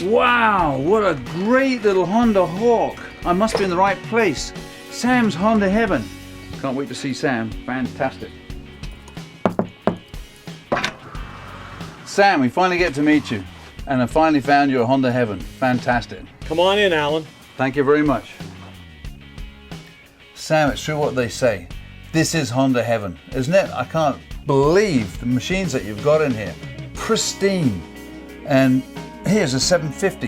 Wow, what a great little Honda Hawk. I must be in the right place. Sam's Honda Heaven. Can't wait to see Sam. Fantastic. Sam, we finally get to meet you. And I finally found you a Honda Heaven. Fantastic. Come on in, Alan. Thank you very much. Sam, it's true what they say. This is Honda Heaven, isn't it? I can't believe the machines that you've got in here. Pristine. And here's a 750.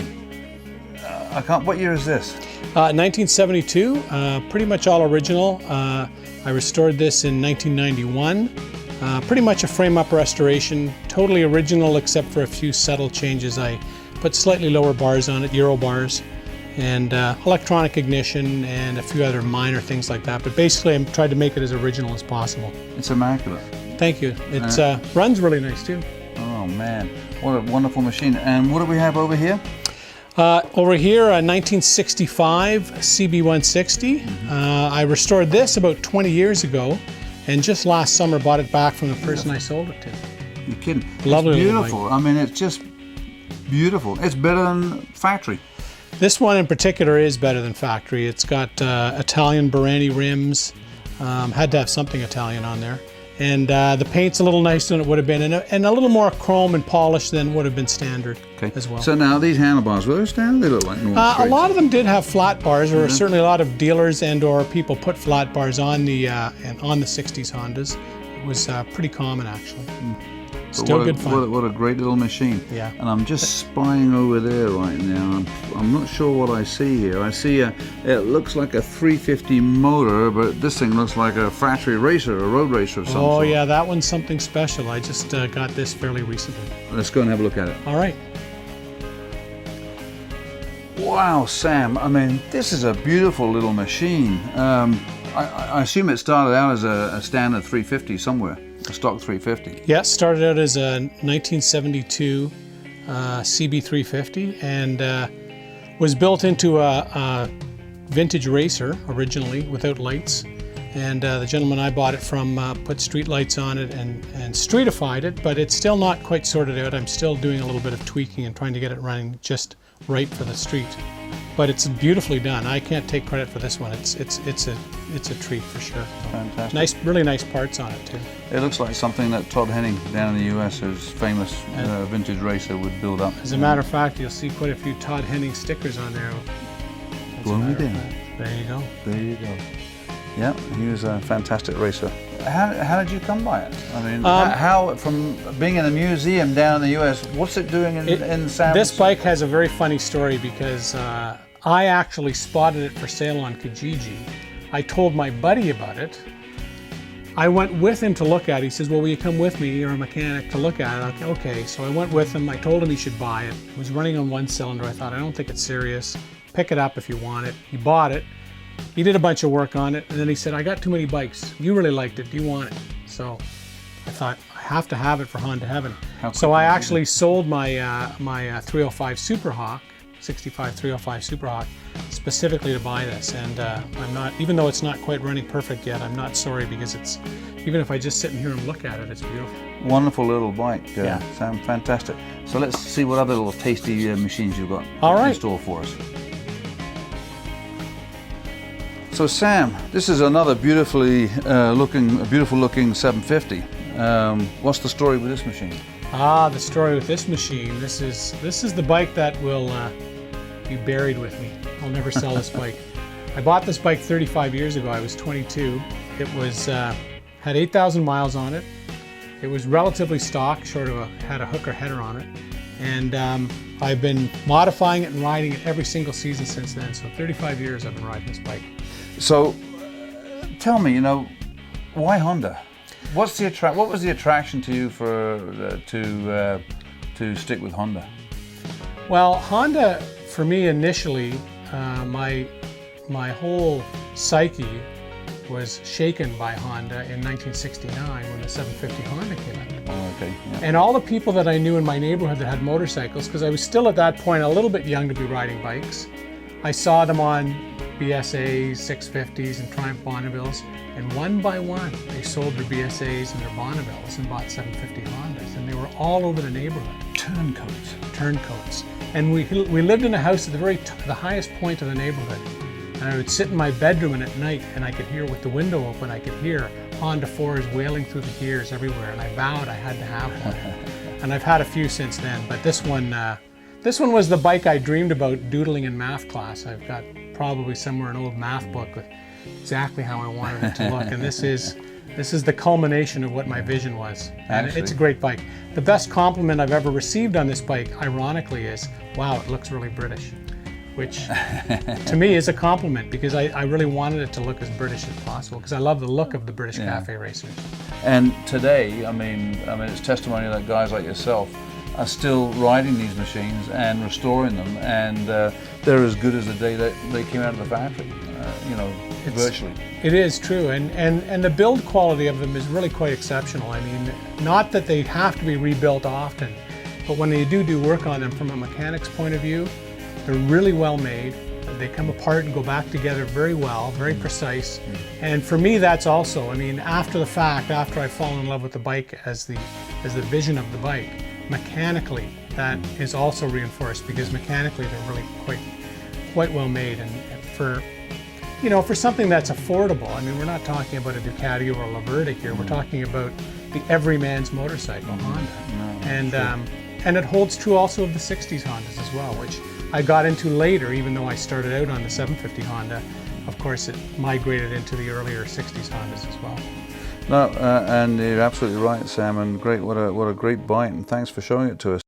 What year is this? 1972, pretty much all original. I restored this in 1991. Pretty much a frame-up restoration, totally original except for a few subtle changes. I put slightly lower bars on it, Euro bars, and electronic ignition and a few other minor things like that. But basically I tried to make it as original as possible. It's immaculate. Thank you. It runs really nice too. Oh man, what a wonderful machine. And what do we have over here? Over here, a 1965 CB160. I restored this about 20 years ago, and just last summer bought it back from the person I sold it to. You're kidding. Lovely. It's beautiful. I mean, it's just beautiful. It's better than factory. This one in particular is better than factory. It's got Italian Barani rims. Had to have something Italian on there. And the paint's a little nicer than it would have been, and a little more chrome and polish than would have been standard as well. So now these handlebars, were they standard? They look like normal a lot of them did have flat bars, or certainly a lot of dealers and or people put flat bars on the 60s Hondas. It was pretty common actually. Still good fun. What a great little machine. Yeah. And I'm just spying over there right now. I'm not sure what I see here. I see it looks like a 350 motor, but this thing looks like a factory racer, a road racer of some sort. Oh yeah, that one's something special. I just got this fairly recently. Let's go and have a look at it. All right. Wow, Sam, I mean, this is a beautiful little machine. I assume it started out as a standard 350 somewhere. A stock 350. Yeah, started out as a 1972 CB350 and was built into a vintage racer originally without lights. And the gentleman I bought it from put street lights on it and streetified it, but it's still not quite sorted out. I'm still doing a little bit of tweaking and trying to get it running just right for the street. But it's beautifully done. I can't take credit for this one. It's a treat for sure. Fantastic. Nice, really nice parts on it too. It looks like something that Todd Henning down in the US, who's famous vintage racer, would build up. As a matter of fact, you'll see quite a few Todd Henning stickers on there. Blow me down. There you go. There you go. Yeah, he was a fantastic racer. How did you come by it? I mean, how from being in a museum down in the US, what's it doing in San? This bike has a very funny story because I actually spotted it for sale on Kijiji. I told my buddy about it. I went with him to look at it. He says, well, will you come with me? You're a mechanic to look at it. Okay, so I went with him. I told him he should buy it. It was running on one cylinder. I thought, I don't think it's serious. Pick it up if you want it. He bought it. He did a bunch of work on it, and then he said, I got too many bikes. You really liked it. Do you want it? So I thought, I have to have it for Honda Heaven. So I actually sold my 305 Superhawk, 65 305 Superhawk, specifically to buy this. And I'm not, even though it's not quite running perfect yet, I'm not sorry because it's, even if I just sit in here and look at it, it's beautiful. Wonderful little bike, Sam, fantastic. So let's see what other little tasty machines you've got in store for us. So Sam, this is another beautiful looking 750. What's the story with this machine? The story with this machine. This is the bike that will be buried with me. I'll never sell this bike. I bought this bike 35 years ago. I was 22. It was had 8,000 miles on it. It was relatively stock, had a hooker header on it, and I've been modifying it and riding it every single season since then. So 35 years I've been riding this bike. So, tell me, why Honda? What was the attraction to you to stick with Honda? Well, Honda, for me initially, my whole psyche was shaken by Honda in 1969 when the 750 Honda came out. Oh, okay. Yeah. And all the people that I knew in my neighborhood that had motorcycles, because I was still at that point a little bit young to be riding bikes, I saw them on BSAs, 650s, and Triumph Bonnevilles, and one by one they sold their BSAs and their Bonnevilles and bought 750 Hondas, and they were all over the neighborhood. Turncoats. Turncoats. And we lived in a house at the highest point of the neighborhood. And I would sit in my bedroom, and at night, and I could hear, with the window open, I could hear Honda 4s wailing through the gears everywhere. And I vowed I had to have one. And I've had a few since then, but this one was the bike I dreamed about doodling in math class. I've got probably somewhere an old math book with exactly how I wanted it to look. And this is the culmination of what my vision was. And Actually, it's a great bike. The best compliment I've ever received on this bike, ironically, is, wow, it looks really British. Which to me is a compliment, because I really wanted it to look as British as possible, because I love the look of the British cafe racers. And today, I mean, it's testimony that guys like yourself are still riding these machines and restoring them, and they're as good as the day that they came out of the factory, virtually. It is true, and the build quality of them is really quite exceptional. I mean, not that they have to be rebuilt often, but when they do work on them from a mechanic's point of view, they're really well made. They come apart and go back together very well, very precise. And for me, that's also, I mean, after the fact, after I fall in love with the bike as the vision of the bike, mechanically, that is also reinforced, because mechanically they're really quite well made. And for something that's affordable, I mean, we're not talking about a Ducati or a Laverda here. We're talking about the everyman's motorcycle, Honda. And it holds true also of the 60s Hondas as well, which I got into later. Even though I started out on the 750 Honda, of course it migrated into the earlier 60s Hondas as well. No, and you're absolutely right, Sam, and great, what a great bite, and thanks for showing it to us.